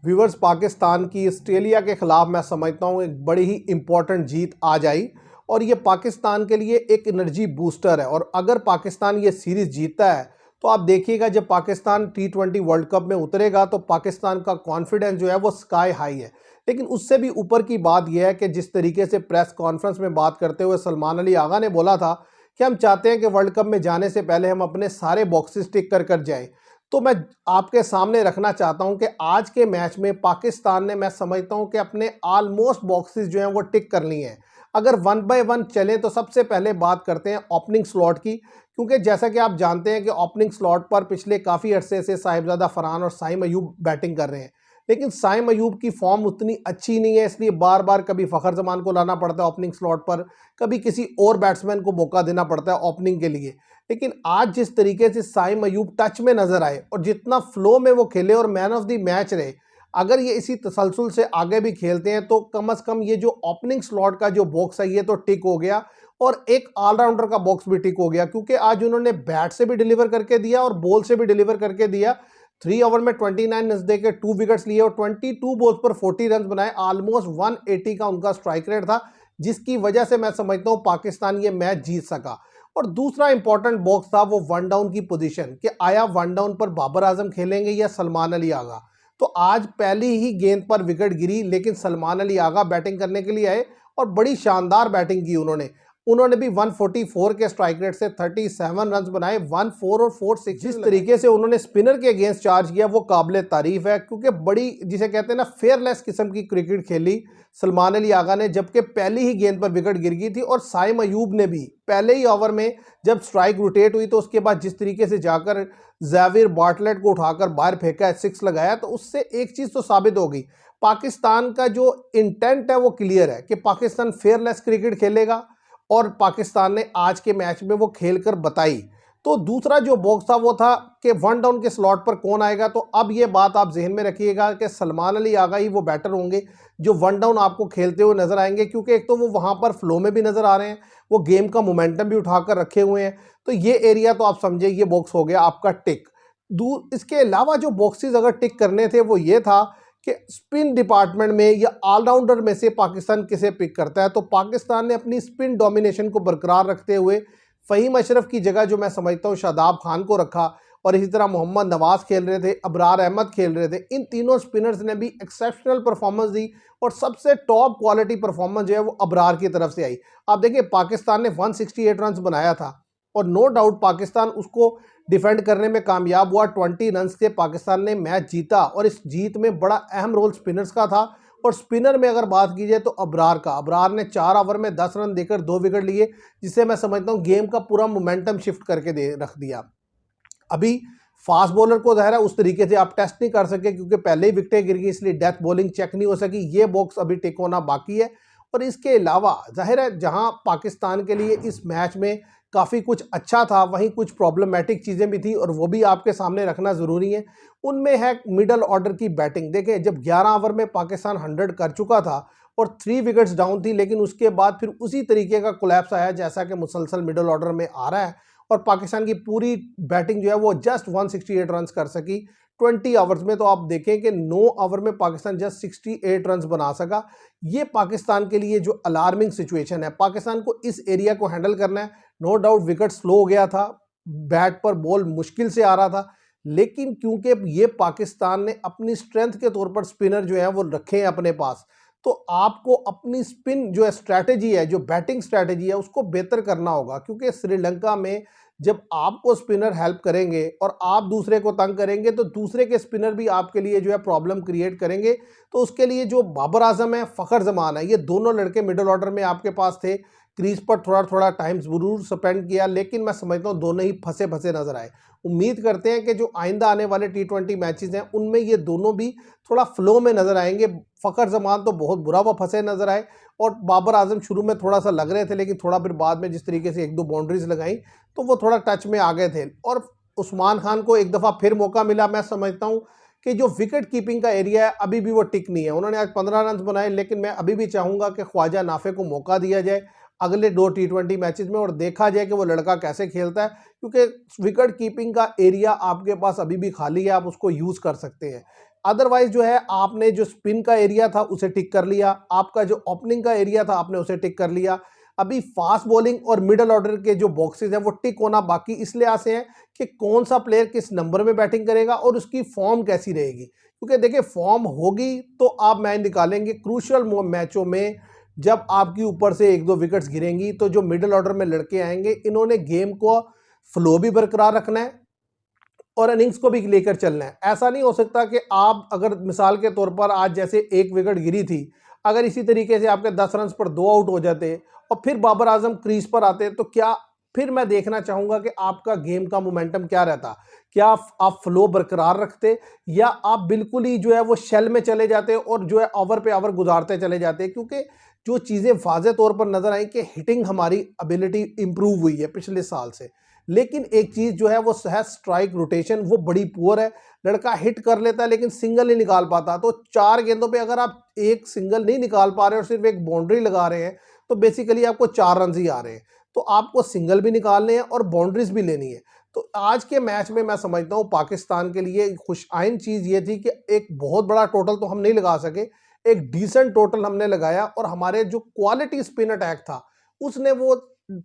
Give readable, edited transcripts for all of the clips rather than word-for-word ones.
Viewers, Pakistan की Australia के ख़िलाफ़ मैं समझता हूँ एक बड़ी ही इम्पॉर्टेंट जीत आज आई और ये पाकिस्तान के लिए एक एनर्जी बूस्टर है। और अगर पाकिस्तान ये सीरीज़ जीतता है तो आप देखिएगा जब पाकिस्तान T20 वर्ल्ड कप में उतरेगा तो पाकिस्तान का कॉन्फिडेंस जो है वो स्काई हाई है। लेकिन उससे भी ऊपर की बात यह है कि जिस तरीके से प्रेस कॉन्फ्रेंस में बात करते हुए सलमान अली आगा ने बोला था कि हम चाहते हैं कि वर्ल्ड कप में जाने से पहले हम अपने सारे बॉक्सेस टिक कर जाएं, तो मैं आपके सामने रखना चाहता हूं कि आज के मैच में पाकिस्तान ने, मैं समझता हूं कि अपने ऑलमोस्ट बॉक्सेस जो हैं वो टिक कर लिए हैं। अगर वन बाय वन चलें तो सबसे पहले बात करते हैं ओपनिंग स्लॉट की, क्योंकि जैसा कि आप जानते हैं कि ओपनिंग स्लॉट पर पिछले काफ़ी अरसे से साहिबजादा फरहान और साइम अयूब बैटिंग कर रहे हैं। लेकिन साइम अयूब की फॉर्म उतनी अच्छी नहीं है, इसलिए बार बार कभी फ़खर जमान को लाना पड़ता है ओपनिंग स्लॉट पर, कभी किसी और बैट्समैन को मौका देना पड़ता है ओपनिंग के लिए। लेकिन आज जिस तरीके से साइम अयूब टच में नजर आए और जितना फ्लो में वो खेले और मैन ऑफ द मैच रहे, अगर ये इसी तसलसल से आगे भी खेलते हैं तो कम से कम ये जो ओपनिंग स्लॉट का जो बॉक्स है ये तो टिक हो गया और एक ऑलराउंडर का बॉक्स भी टिक हो गया, क्योंकि आज उन्होंने बैट से भी डिलीवर करके दिया और बॉल से भी डिलीवर करके दिया। 3 ओवर में 29 रन दे के 2 विकेट्स लिए और 22 बॉल्स पर 40 रन बनाए। ऑलमोस्ट 180 का उनका स्ट्राइक रेट था, जिसकी वजह से मैं समझता हूं पाकिस्तान ये मैच जीत सका। और दूसरा इंपॉर्टेंट बॉक्स था वो वन डाउन की पोजीशन, कि आया वन डाउन पर बाबर आजम खेलेंगे या सलमान अली आगा। तो आज पहली ही गेंद पर विकेट गिरी, लेकिन सलमान अली आगा बैटिंग करने के लिए आए और बड़ी शानदार बैटिंग की उन्होंने उन्होंने भी 144 के स्ट्राइक रेट से 37 रन बनाए, 14 और 4 6। जिस तरीके से उन्होंने स्पिनर के अगेंस्ट चार्ज किया वो काबिल तारीफ है, क्योंकि बड़ी जिसे कहते हैं ना फेयरलेस किस्म की क्रिकेट खेली सलमान अली आगा ने, जबकि पहली ही गेंद पर विकेट गिर गई थी। और साइम अयूब ने भी पहले ही ओवर में जब स्ट्राइक रोटेट हुई तो उसके बाद जिस तरीके से जाकर ज़ेवियर बार्टलेट को उठाकर बाहर फेंका है, 6 लगाया, तो उससे एक चीज़ तो साबित हो गई, पाकिस्तान का जो इंटेंट है वो क्लियर है कि पाकिस्तान फेयरलेस क्रिकेट खेलेगा और पाकिस्तान ने आज के मैच में वो खेलकर बताई। तो दूसरा जो बॉक्स था वो था कि वन डाउन के स्लॉट पर कौन आएगा। तो अब ये बात आप जहन में रखिएगा कि सलमान अली आगा ही वो बैटर होंगे जो वन डाउन आपको खेलते हुए नजर आएंगे, क्योंकि एक तो वो वहां पर फ्लो में भी नजर आ रहे हैं, वो गेम का मोमेंटम भी उठाकर रखे हुए हैं। तो ये एरिया तो आप समझे ये बॉक्स हो गया आपका टिक। दूर इसके अलावा जो बॉक्सेस अगर टिक करने थे वो ये था कि स्पिन डिपार्टमेंट में या ऑलराउंडर में से पाकिस्तान किसे पिक करता है। तो पाकिस्तान ने अपनी स्पिन डोमिनेशन को बरकरार रखते हुए फ़हीम अशरफ की जगह जो मैं समझता हूँ शादाब खान को रखा, और इसी तरह मोहम्मद नवाज खेल रहे थे, अबरार अहमद खेल रहे थे। इन तीनों स्पिनर्स ने भी एक्सेप्शनल परफॉर्मेंस दी और सबसे टॉप क्वालिटी परफॉर्मेंस जो है वो अबरार की तरफ से आई। आप देखिए पाकिस्तान ने 168 रन बनाया था और नो डाउट पाकिस्तान उसको डिफेंड करने में कामयाब हुआ। 20 रन से पाकिस्तान ने मैच जीता और इस जीत में बड़ा अहम रोल स्पिनर्स का था। और स्पिनर में अगर बात की जाए तो अबरार ने 4 ओवर में 10 रन देकर 2 विकेट लिए, जिससे मैं समझता हूँ गेम का पूरा मोमेंटम शिफ्ट करके रख दिया। अभी फास्ट बॉलर को ज़ाहिर है उस तरीके से आप टेस्ट नहीं कर सके क्योंकि पहले ही विकेटें गिर गई, इसलिए डेथ बॉलिंग चेक नहीं हो सकी। ये बॉक्स अभी टिक होना बाकी है। और इसके अलावा जाहिर है जहां पाकिस्तान के लिए इस मैच में काफ़ी कुछ अच्छा था, वहीं कुछ प्रॉब्लमेटिक चीज़ें भी थी और वो भी आपके सामने रखना ज़रूरी है। उनमें है मिडल ऑर्डर की बैटिंग। देखें जब 11 ओवर में पाकिस्तान 100 कर चुका था और 3 विकेट्स डाउन थी, लेकिन उसके बाद फिर उसी तरीके का कोलैप्स आया जैसा कि मुसलसल मिडल ऑर्डर में आ रहा है और पाकिस्तान की पूरी बैटिंग जो है वो जस्ट 168 रन कर सकी 20 आवर्स में। तो आप देखें कि 9 ओवर में पाकिस्तान जस्ट 68 रन बना सका। ये पाकिस्तान के लिए जो अलार्मिंग सिचुएशन है, पाकिस्तान को इस एरिया को हैंडल करना है। नो डाउट विकेट स्लो हो गया था, बैट पर बॉल मुश्किल से आ रहा था, लेकिन क्योंकि ये पाकिस्तान ने अपनी स्ट्रेंथ के तौर पर स्पिनर जो है वो रखे हैं अपने पास, तो आपको अपनी स्पिन जो है स्ट्रैटेजी है, जो बैटिंग स्ट्रैटेजी है, उसको बेहतर करना होगा। क्योंकि श्रीलंका में जब आपको स्पिनर हेल्प करेंगे और आप दूसरे को तंग करेंगे तो दूसरे के स्पिनर भी आपके लिए जो है प्रॉब्लम क्रिएट करेंगे। तो उसके लिए जो बाबर आजम है, फ़खर जमान है, ये दोनों लड़के मिडल ऑर्डर में आपके पास थे। क्रीज पर थोड़ा थोड़ा टाइम जरूर स्पेंड किया, लेकिन मैं समझता हूँ दोनों ही फंसे फंसे नजर आए। उम्मीद करते हैं कि जो आइंदा आने वाले T20 मैचेस हैं उनमें ये दोनों भी थोड़ा फ्लो में नजर आएंगे। फ़खर जमान तो बहुत बुरा वो फंसे नजर आए और बाबर आजम शुरू में थोड़ा सा लग रहे थे, लेकिन थोड़ा फिर बाद में जिस तरीके से 1-2 बाउंड्रीज लगाई तो वो थोड़ा टच में आ गए थे। और उस्मान खान को एक दफ़ा फिर मौका मिला। मैं समझता हूँ कि जो विकेट कीपिंग का एरिया है अभी भी वो टिक नहीं है। उन्होंने आज 15 रन बनाए, लेकिन मैं अभी भी चाहूँगा कि ख्वाजा नाफे को मौका दिया जाए अगले 2 T20 मैचेस में और देखा जाए कि वो लड़का कैसे खेलता है, क्योंकि विकेट कीपिंग का एरिया आपके पास अभी भी खाली है, आप उसको यूज़ कर सकते हैं। अदरवाइज जो है आपने जो स्पिन का एरिया था उसे टिक कर लिया, आपका जो ओपनिंग का एरिया था आपने उसे टिक कर लिया। अभी फास्ट बॉलिंग और मिडल ऑर्डर के जो बॉक्सेस हैं वो टिक होना बाकी इसलिए आसे हैं कि कौन सा प्लेयर किस नंबर में बैटिंग करेगा और उसकी फॉर्म कैसी रहेगी, क्योंकि देखिए फॉर्म होगी तो आप मैच निकालेंगे। क्रूशियल मैचों में जब आपकी ऊपर से 1-2 विकेट्स गिरेंगी तो जो मिडिल ऑर्डर में लड़के आएंगे इन्होंने गेम को फ्लो भी बरकरार रखना है और इनिंग्स को भी लेकर चलना है। ऐसा नहीं हो सकता कि आप अगर मिसाल के तौर पर आज जैसे 1 विकेट गिरी थी, अगर इसी तरीके से आपके 10 रन पर 2 आउट हो जाते और फिर बाबर आजम क्रीज पर आते तो क्या, फिर मैं देखना चाहूंगा कि आपका गेम का मोमेंटम क्या रहता। क्या आप फ्लो बरकरार रखते या आप बिल्कुल ही जो है वो शेल में चले जाते और जो है ओवर पे ओवर गुजारते चले जाते, क्योंकि जो चीज़ें वाज़े तौर पर नजर आई कि हिटिंग हमारी एबिलिटी इंप्रूव हुई है पिछले साल से, लेकिन एक चीज़ जो है वो है स्ट्राइक रोटेशन, वो बड़ी पुअर है। लड़का हिट कर लेता है लेकिन सिंगल नहीं निकाल पाता। तो 4 गेंदों पे अगर आप एक सिंगल नहीं निकाल पा रहे और सिर्फ एक बाउंड्री लगा रहे हैं तो बेसिकली आपको 4 रन ही आ रहे हैं। तो आपको सिंगल भी निकालने हैं और बाउंड्रीज भी लेनी है। तो आज के मैच में मैं समझता हूँ पाकिस्तान के लिए खुशआइन चीज़ ये थी कि एक बहुत बड़ा टोटल तो हम नहीं लगा सके, एक डिसेंट टोटल हमने लगाया और हमारे जो क्वालिटी स्पिन अटैक था उसने वो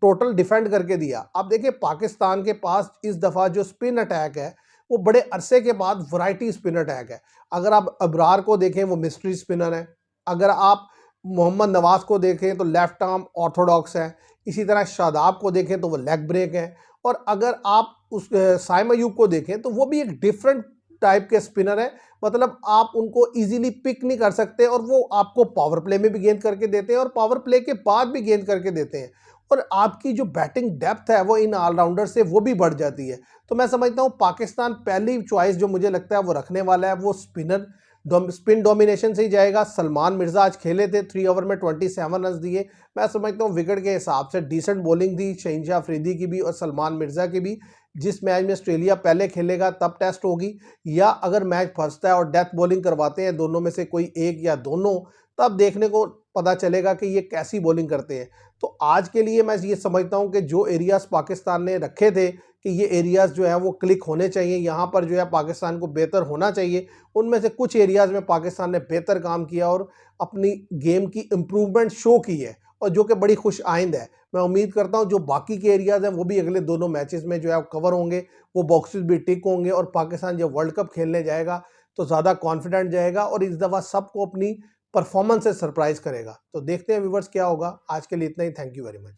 टोटल डिफेंड करके दिया। आप देखिए पाकिस्तान के पास इस दफ़ा जो स्पिन अटैक है वो बड़े अरसे के बाद वैरायटी स्पिन अटैक है। अगर आप अबरार को देखें वो मिस्ट्री स्पिनर है, अगर आप मोहम्मद नवाज को देखें तो लेफ्ट आर्म ऑर्थोडॉक्स है, इसी तरह शादाब को देखें तो वो लेग ब्रेक है, और अगर आप उस साइम अयूब को देखें तो वो भी एक डिफरेंट टाइप के स्पिनर है। मतलब आप उनको इजीली पिक नहीं कर सकते और वो आपको पावर प्ले में भी गेंद करके देते हैं और पावर प्ले के बाद भी गेंद करके देते हैं, और आपकी जो बैटिंग डेप्थ है वो इन ऑलराउंडर से वो भी बढ़ जाती है। तो मैं समझता हूँ पाकिस्तान पहली चॉइस जो मुझे लगता है वो रखने वाला है वो स्पिनर स्पिन डोमिनेशन से ही जाएगा। सलमान मिर्जा आज खेले थे, 3 ओवर में 27 रन दिए। मैं समझता हूँ विकेट के हिसाब से डिसेंट बॉलिंग थी शहीनशाह अफरीदी की भी और सलमान मिर्जा की भी। जिस मैच में ऑस्ट्रेलिया पहले खेलेगा तब टेस्ट होगी, या अगर मैच फंसता है और डेथ बॉलिंग करवाते हैं दोनों में से कोई एक या दोनों, तब देखने को पता चलेगा कि ये कैसी बॉलिंग करते हैं। तो आज के लिए मैं ये समझता हूँ कि जो एरियाज़ पाकिस्तान ने रखे थे कि ये एरियाज़ जो है वो क्लिक होने चाहिए, यहाँ पर जो है पाकिस्तान को बेहतर होना चाहिए, उनमें से कुछ एरियाज़ में पाकिस्तान ने बेहतर काम किया और अपनी गेम की इम्प्रूवमेंट शो की है, और जो कि बड़ी खुश आइंद है। मैं उम्मीद करता हूँ जो बाकी के एरियाज़ हैं वो भी अगले दोनों मैचेस में जो है कवर होंगे, वो बॉक्सेस भी टिक होंगे और पाकिस्तान जब वर्ल्ड कप खेलने जाएगा तो ज़्यादा कॉन्फिडेंट जाएगा और इस दफ़ा सबको अपनी परफॉर्मेंस से सरप्राइज करेगा। तो देखते हैं व्यूवर्स क्या होगा। आज के लिए इतना ही। Thank you very much.